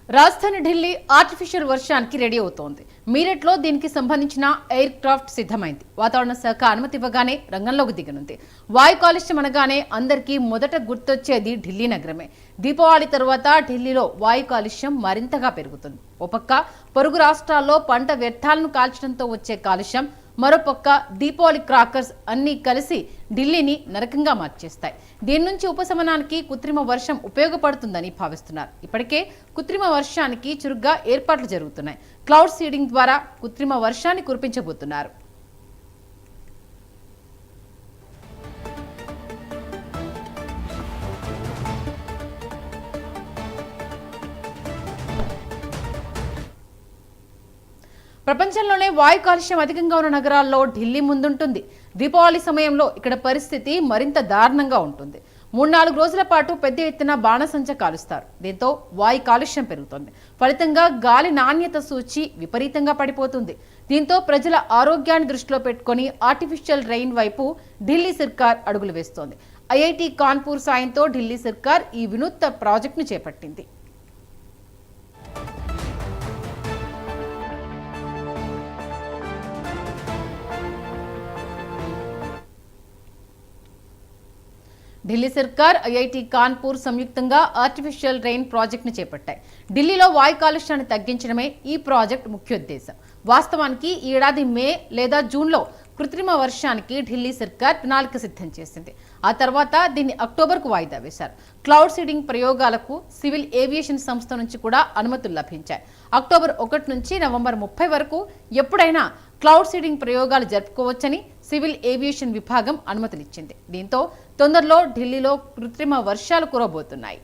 రాజధాని ఢిల్లీ ఆర్టిఫిషియల్ వర్షానికి రెడీ అవుతోంది. మీరట్లో దీనికి సంబంధించిన ఎయిర్ క్రాఫ్ట్ సిద్ధమైంది. వాతావరణ శాఖ అనుమతి ఇవ్వగానే రంగంలోకి దిగనుంది. వాయు కాలుష్యం అనగానే అందరికీ మొదట గుర్తొచ్చేది ఢిల్లీ నగరమే. దీపావళి తర్వాత ఢిల్లీలో వాయు కాలుష్యం మరింతగా పెరుగుతుంది. ఓ పక్క పొరుగు రాష్ట్రాల్లో పంట వ్యర్థాలను కాల్చడంతో వచ్చే కాలుష్యం, మరోపక్క దీపావళి క్రాకర్స్ అన్నీ కలిసి ఢిల్లీని నరకంగా మార్చేస్తాయి. దీని నుంచి ఉపశమనానికి కృత్రిమ వర్షం ఉపయోగపడుతుందని భావిస్తున్నారు. ఇప్పటికే కృత్రిమ వర్షానికి చురుగ్గా ఏర్పాట్లు జరుగుతున్నాయి. క్లౌడ్ సీడింగ్ ద్వారా కృత్రిమ వర్షాన్ని కురిపించబోతున్నారు. ప్రపంచంలోనే వాయు కాలుష్యం అధికంగా ఉన్న నగరాల్లో ఢిల్లీ ముందుంటుంది. దీపావళి సమయంలో ఇక్కడ పరిస్థితి మరింత దారుణంగా ఉంటుంది. 3-4 రోజుల పాటు పెద్ద ఎత్తున బాణసంచ కాలుస్తారు. దీంతో వాయు కాలుష్యం పెరుగుతుంది. ఫలితంగా గాలి నాణ్యత సూచి విపరీతంగా పడిపోతుంది. దీంతో ప్రజల ఆరోగ్యాన్ని దృష్టిలో పెట్టుకుని ఆర్టిఫిషియల్ రెయిన్ వైపు ఢిల్లీ సర్కార్ అడుగులు వేస్తోంది. ఐఐటి కాన్పూర్ సాయంతో ఢిల్లీ సర్కార్ ఈ వినూత్న ప్రాజెక్టును చేపట్టింది. ఢిల్లీ సర్కార్, ఐఐటి కాన్పూర్ సంయుక్తంగా ఆర్టిఫిషియల్ రెయిన్ ప్రాజెక్టును చేపట్టాయి. ఢిల్లీలో వాయు కాలుష్యాన్ని తగ్గించడమే ఈ ప్రాజెక్టు ముఖ్యోద్దేశం. వాస్తవానికి ఈ ఏడాది మే లేదా జూన్లో కృత్రిమ వర్షానికి ఢిల్లీ సర్కార్ ప్రణాళిక సిద్ధం చేసింది. ఆ తర్వాత దీన్ని అక్టోబర్కు వాయిదా వేశారు. క్లౌడ్ సీడింగ్ ప్రయోగాలకు సివిల్ ఏవియేషన్ సంస్థ నుంచి కూడా అనుమతులు లభించాయి. అక్టోబర్ 1 నుంచి నవంబర్ 30 వరకు ఎప్పుడైనా క్లౌడ్ సీడింగ్ ప్రయోగాలు జరుపుకోవచ్చని సివిల్ ఏవియేషన్ విభాగం అనుమతులిచ్చింది. దీంతో తొందరలో ఢిల్లీలో కృత్రిమ వర్షాలు కురవబోతున్నాయి.